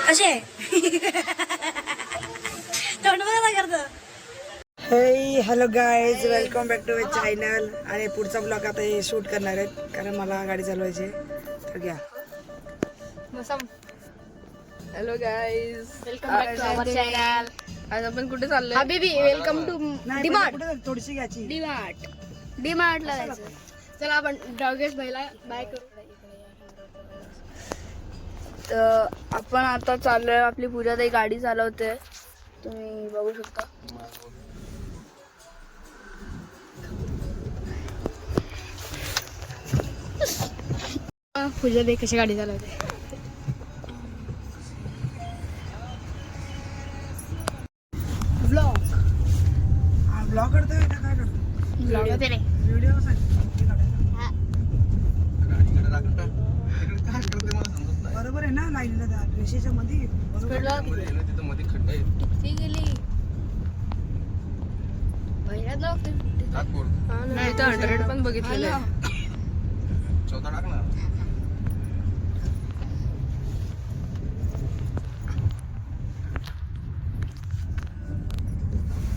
असे तोंड बघा करतो. Hey hello guys, welcome back to my channel. आणि पुढचा ब्लॉग आता हे शूट करणार आहेत कारण मला गाडी चालवायची आहे. तर घ्या. Hello guys, welcome back to our channel. आज आपण कुठे चाललोय? हबीबी, वेलकम टू डीमार्ट. थोडीशी घ्यायची. डीमार्टला जायचं. चला आपण डॉगेश भाईला बाय करू. तर आपण आता चाललोय, आपली पूजा ताई गाडी चालवते, तुम्ही बघू शकता. पूजा ताई कशी गाडी चालवते. ब्लॉग करतोय का काय करतो? ब्लॉग होते रे. व्हिडिओ बरोबर आहे ना, लाईनला त्या रेषेच्या मध्ये किती गेली नाही तर 100 पण बघितलेलं आहे.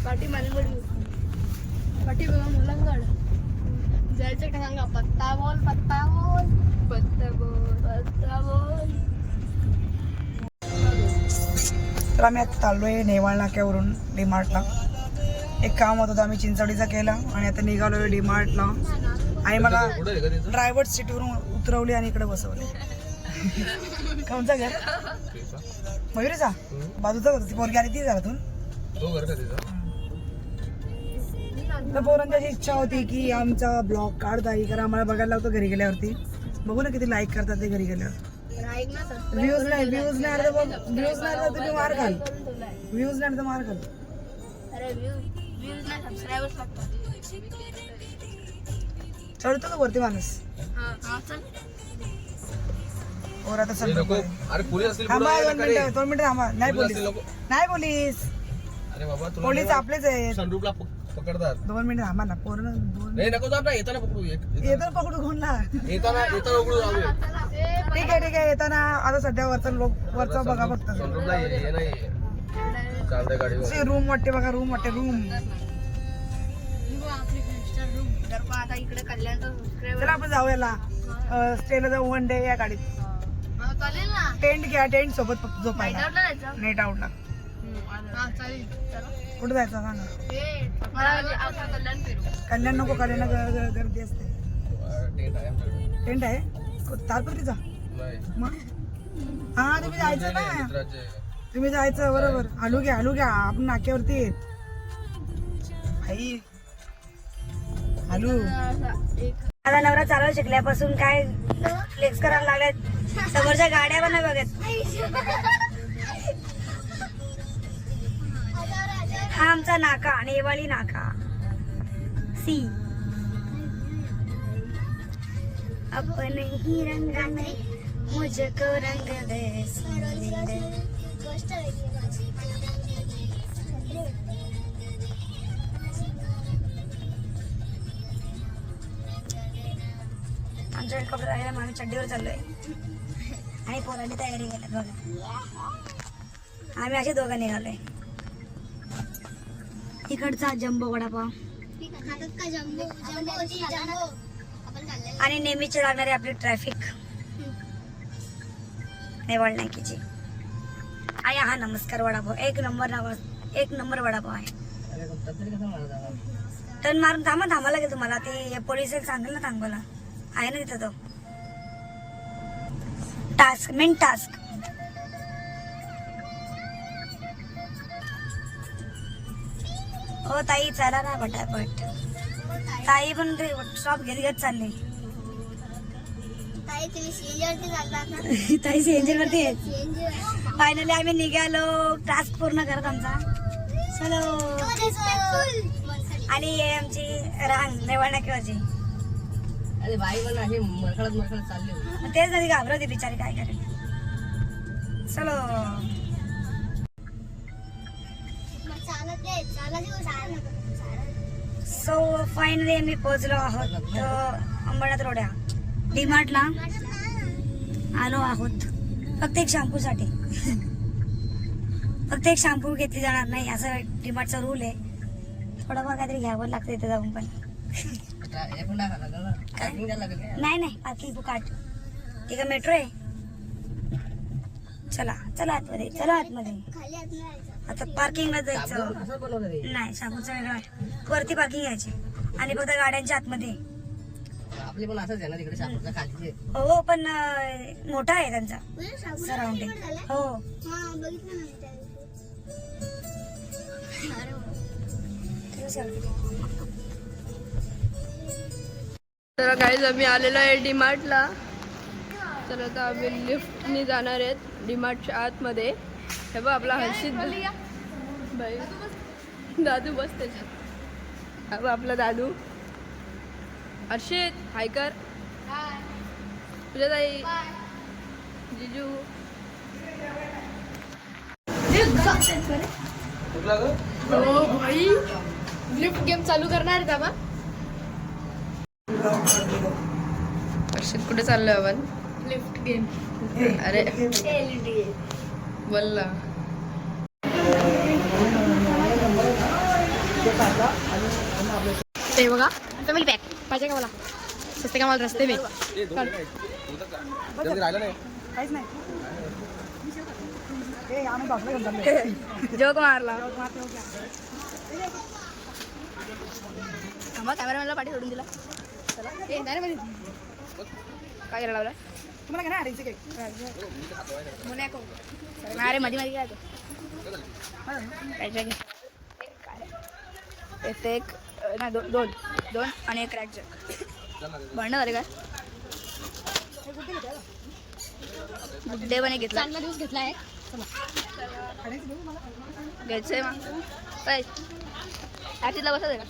पाठी मानगड, पाठी बघा मुलांगड जायचं का सांगा. पत्ता बोल, पत्ता बोल, पत्ता बोल, पत्ता बोल. तर आम्ही आता चाललोय नेवाळ नाक्यावरून डीमार्टला. एक काम होतं तर आम्ही चिंचवडीचा केला आणि आता निघालोय डीमार्टला. आणि मला ड्रायव्हर सीटवरून उतरवली आणि इकडे बसवले. कोणचा घर? मयुरीचा बाजूचा होता. ती पोरगी आली ती घरातून. तर पोरांची अशी इच्छा होती की आमचा ब्लॉग काढता येईल, कारण आम्हाला बघायला लागतो घरी गेल्यावरती. बघू ना किती लाईक करतात ते घरी गेल्यावर. व्ह्यूज नाही आले तर तुम्ही मार खाल. व्ह्यूज नाही तर मार खाल. चढतो का वरती माणूस? और आता सर थांबा, 2 मिनिटं थांबा. नाही पोलीस पोलीस आपलेच आहेत. 2 मिनिटं थांबा ना. पोरं येताना पकडू कोणला? ठीक आहे येताना. आता सध्या वरचा बघा फक्त. रूम वाटते बघा, रूम वाटते. चला आपण जाऊ याला स्टेला जाऊ. 1 डे या गाडीत. टेंट घ्या, टेंट सोबत फक्त झोपायला. नेट आउटला कुठे जायचं सांगा. कल्याण नको, कल्याण गर्दी असते. टेंट आहे तारपतीचा. मग हा तुम्ही जायचं ना, तुम्ही जायचं बरोबर. हलू घ्या आपण नाक्यावरती येत. आई हॅलो, आता नवरा चालवायला शिकल्यापासून काय फ्लेक्स करायला लागल्यात. समोरच्या गाड्या पण नाही बघत. हा आमचा नाका, नेवाळी नाका. सी अपन ही रंगाने मुझको रंग दे. आमच्या कपडे राहायला आम्ही चड्डीवर चाललोय आणि पोरांनी तयारी केली बघा. आम्ही असे दोघं निघालोय. इकडचा जम्बो वडापाव आणि नेहमीचे लागणारे आपली ट्रॅफिक नेवाळ नाक्याची. आणि हा नमस्कार वडापाव एक नंबर वडापाव आहे. टर्न मारून थांबा लागेल तुम्हाला. ते पोलिस सांगेल ना थांबवायला. आहे ना तिथं तो मेन टास्क. हो ताई चला ना पटापट. ताई पण स्टॉप घेत चालले. ताई सीएनजी वरती आहेत. फायनली आम्ही निघालो. टास्क पूर्ण करत आमचा. चलो. आणि हे आमची रांग नेवाळ नाक्यावरची. तेच नाही घाबरवते बिचारी, काय करेल. चलो. सो फायनली आम्ही पोहोचलो आहोत अंबरनाथ रोड्या डीमार्टला. आलो आहोत फक्त एक शॅम्पू साठी. फक्त एक शॅम्पू घेतली जाणार नाही असं डीमार्टचा रूल आहे. थोडंफार काहीतरी घ्यावं लागतं इथे जाऊन पण. नाही नाही पार्किंग फुकाट. ठीक आहे मेट्रो आहे. चला चला आतमध्ये चला आतमध्ये. आता पार्किंगला जायचं नाही. शॅम्पूचं वेगळं आहे. वरती पार्किंग घ्यायची आणि फक्त गाड्यांच्या आतमध्ये. आपली पण असंच आहे ना तिकडे शहापूरच्या खाली. हो पण मोठा आहे त्यांचा सराउंडिंग. हो तर गाईज आम्ही आलेलो आहे डीमार्टला. तर आता आम्ही लिफ्टनी जाणार आहेत डीमार्टच्या आतमध्ये. हे बघ आपला हर्षित बाई दादू बस त्याच्यात. हा बघ आपला दादू हर्षित. हाय कर तुझ्या ताई जिजू. भाई लिफ्ट गेम चालू करणार आहेत आपण. हर्षित कुठे चाललोय आपण. Lift game. अरे बोल ना. ते बघा फॅमिली पॅक पाहिजे का मला. स्वस्त का मला रस्ते में काहीच नाही. ए आम्ही बापला घेऊन चाललोय. जोक मारला. थांबा कॅमेरामॅनला पाठी सोडून दिला. चला ए नाही रे काय करायला लावला तुम्हाला काय नाही केक. अरे मध्ये मध्ये काय एक नाही दोन दोन आणि एक क्रॅक जॅक. भांडण झाले काय. गुड्डे पण घेतला. चांगला दिवस घेतला आहे. घ्यायचंय मग काय ॲटिला बसत आहे का.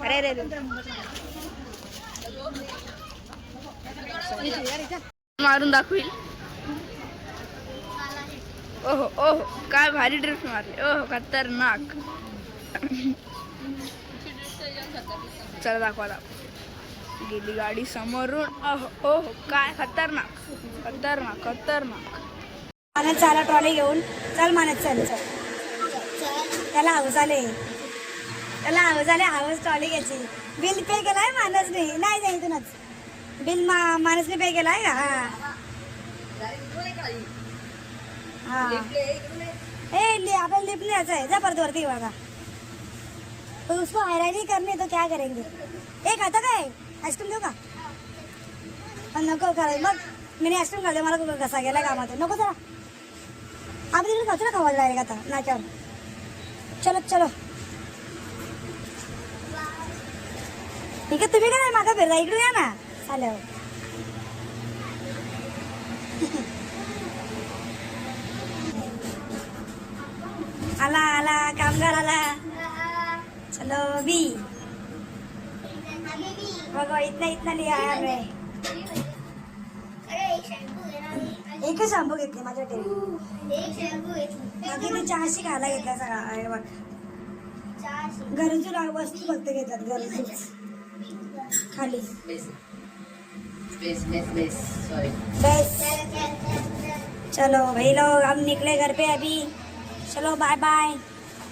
अरे रे मारून दाखवील. ओहो ओहो काय भारी ड्रिफ्ट मारले. ओहो खतरनाक. चला दाखवा गेली गाडी समोरून. ओहो ओहो काय खतरनाक खतरनाक खतरनाक. मानस चाला ट्रॉली घेऊन. चल मानस चल चल. त्याला हाऊस आले. त्याला हाऊस आले. हाऊस ट्रॉली घ्यायची. बिल पे केलाय मानसने. नाही नाही इथूनच बिल मानसने पे केलाय का. हाँ आपने लिफ्ट नहीं ऐसा है. जा परत वरती बघा. तो उसको हैरानी नहीं करनी तो क्या करेंगे. एक आता काय आईस्क्रीम देऊ का. पण नको कराय मग मी आईस्क्रीम खाल्ले. मला कसा गेला कामात नको जरा. आपण तिकडे कचरा खावायला डायरेक्ट आता नाच्यावर. चलो चलो ठीक आहे. तुम्ही काय मागा फिरता इकडे या ना चालेल. आला आला कामगार आला. चलो बी बघा इतना इतना लिया है हमने. एकच शॅम्पू घेतली माझ्या बाकी मी चहाशी खायला घेतला सगळा. बघ गरजू वस्तू फक्त घेतात गरजू खाली. बस चलो भाई लोग हम निकले घर पे अभी. चलो बाय बाय.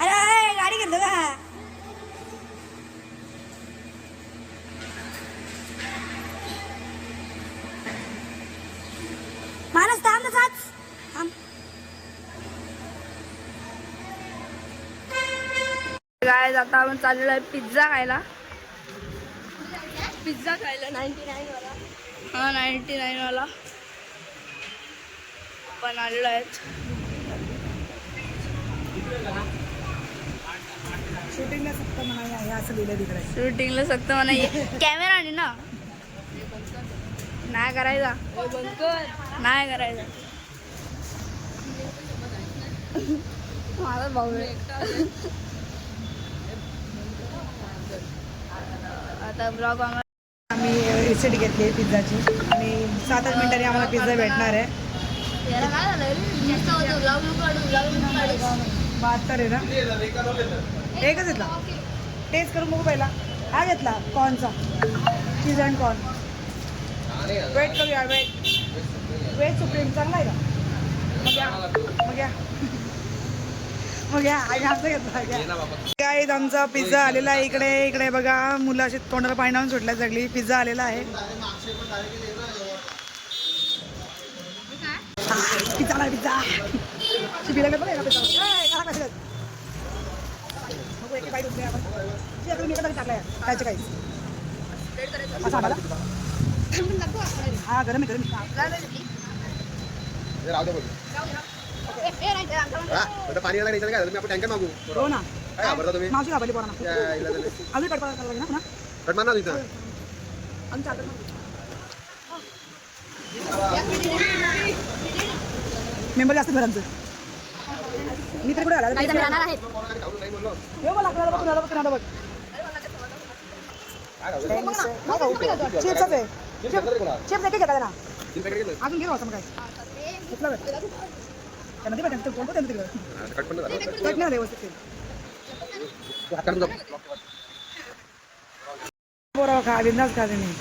अरे गाडी घेतो का. मानस थांब ना साच थांब. काय आता आपण चाललेलो आहे पिझ्झा खायला. पिझ्झा खायला 99 वाला. हा 99 वाला पण आलेलो आहेत. शूटिंगला सक्त म्हणा हे असं लिहिलं तिकडे. शूटिंगला सक्त म्हणा कॅमेरा आणि ना नाही करायचा. नाही करायचा. माझा भाऊ आता ब्लॉग आम्ही रिसिट घेतली पिझ्झाची आणि 7-8 मिनिटांनी आम्हाला पिझ्झा भेटणार आहे. 72 आहे ना. एकच घेतला. टेस्ट करून बघू पहिला. हा घेतला कॉर्नचा चीज अँड कॉर्न. वेट करूया वेट सुप्रीम चांगला आहे का. मग घ्या मग घ्या आणि आमचं घेतला घ्या. काय आमचा पिझ्झा आलेला आहे इकडे. इकडे बघा मुलं अशी तोंडाला पाणी लावून सुटल्या सगळी. पिझ्झा आलेला आहे. पिझ्झा आला पिझ्झा. शिबिरा पण आहे का पिझ्झा? एक बाईट उठले आपण. मी टाकलाय कायचे काही असं आम्हाला हा गरम आहे गरम. पाणी आला नाही काय आपण टँकर मागू. हो ना काय भरता तुम्ही मावशी घाबरली पोरांना. अजून कट करायला लागेल ना कट मारणार तिथं. अजून चालतं मेंबर जास्त घरांचं. मी तरी कुठे आला बघ. चिप्सच आहे. चिप्स एक घेता ना अजून घेऊ असं मग काय घेतलं त्यांना ते भेटायचं बोलतो त्यांना तिकडं कट नाही व्यवस्थित. बरोबर खा बिंदास खा तुम्ही.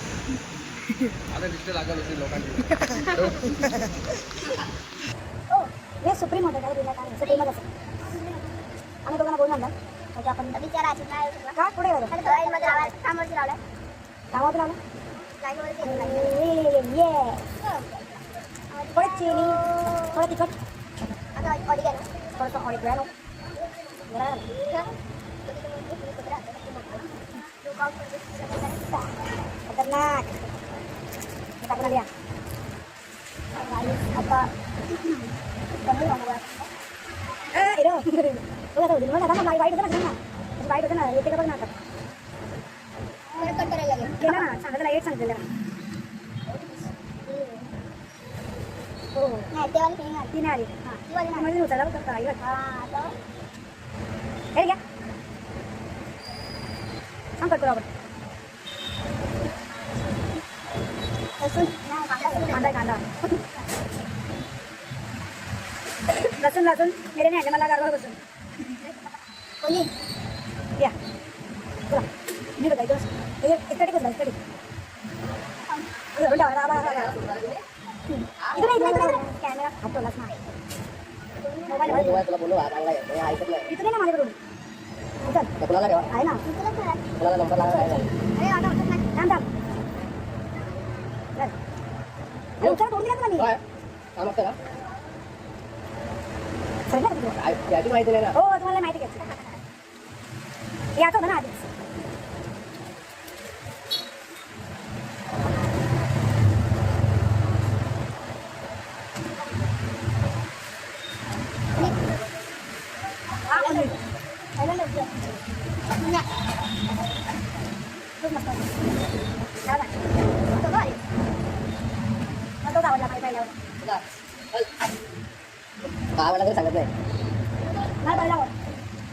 हे सुप्रीम होतं काय दिला काय सुप्रीमच असं आम्ही दोघांना बोलून आणलं म्हणजे आपण का पुढे गेलो कामावरती लावलं ये थोडं चिनी थोडं तिखट थोडंसं ऑरिगॅनो खतरनाक टाकून द्या आता वाईट होतं ना वाईट होतं ना येते का बघ ना आता ना सांगितलं एक सांगितलं हो ती नाही आली म्हणजे उचलला बघ हे घ्या सांग कट करू आपण कांदा कांदा लसूण लसूण मेरे नाही मला गारवा बसून कोणी या बोला मी बताई दोस्त इकडे कसं इकडे कॅमेरा हटवलाच नाही मोबाईल इकडे ना माझ्याकडून आहे ना थांब थांब उत्तर करून दिला तुला मी माहिती नाही ना हो तुम्हाला माहिती घ्यायची याचं होतं ना आधीच गावाला तरी सांगत नाही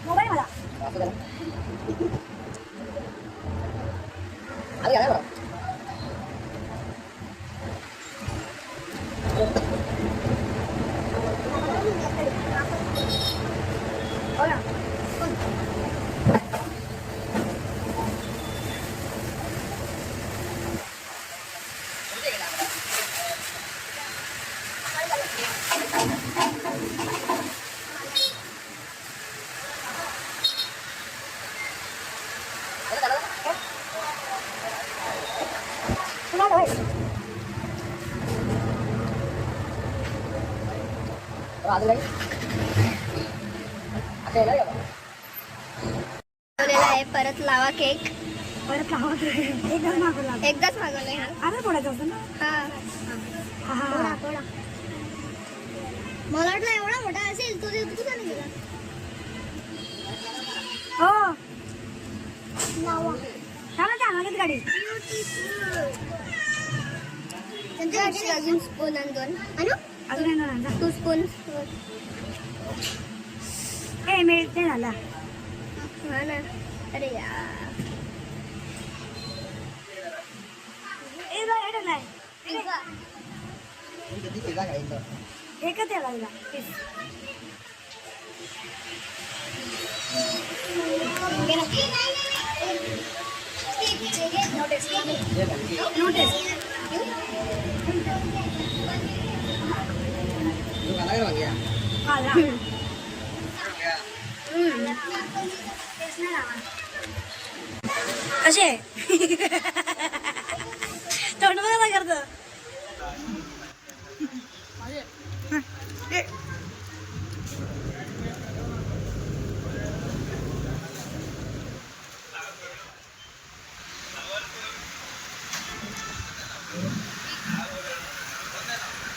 मोबाईल मला अरे काय बरं हो ना आहे परत लावा केक परत लावा एकदाच मागवला एकदाच मागवलंय आता फोडायचं होतं ना मला वाटलं एवढा मोठा असेल तो तुझा नाही गेला हो चांगली गाडी अजून स्पून आणि दोन अजून येणार ना 2 स्पून ए मिळते झाला हा ना अरे यार एकच आहे लागला कशी आहे तोंड बघा काय करतो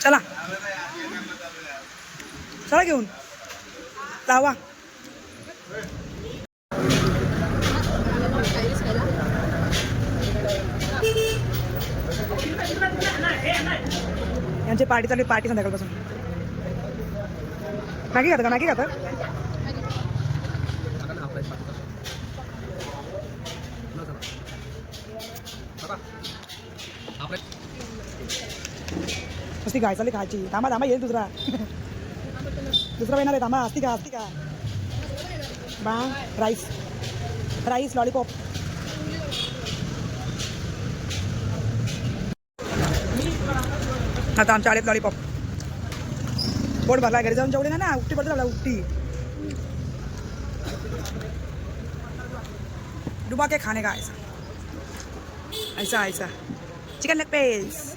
चला चला घेऊन लावा. यांची पार्टी चालली, पार्टी संध्याकाळपासून. मॅगी खाता का? मॅगी खाता? असती काय चालली खायची. थांबा थांबा येईल दुसरा येणार आहे. थांबा. असती का बा. Rice lollipop. आता आमच्या आलेत लॉलीपॉप. पोट भरला. घरी जाऊन जेवढे ना उपटी पडतो आपला उपटी. डुबा के खाने का ऐसा चिकन लेग पीस.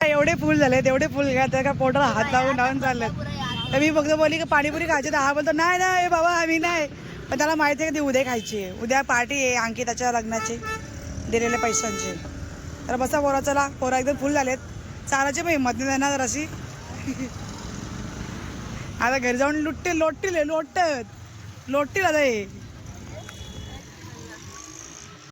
एवढे फुल झाले तेवढे फुल घ्या का पोटाला हात लावून चाललेत. तर मी फक्त बोलली की पाणीपुरी खायची. तर हा बोलतो नाही नाही बाबा आम्ही नाही. पण त्याला माहिती आहे की ती उद्या खायची आहे. उद्या पार्टी आहे अंकिताच्या लग्नाची दिलेल्या पैशांची. तर बसा पोरा. चला पोरा एकदम फुल झालेत. चालायची पण हिंमत नाही देणार अशी. आता घरी जाऊन लोटतील आता हे.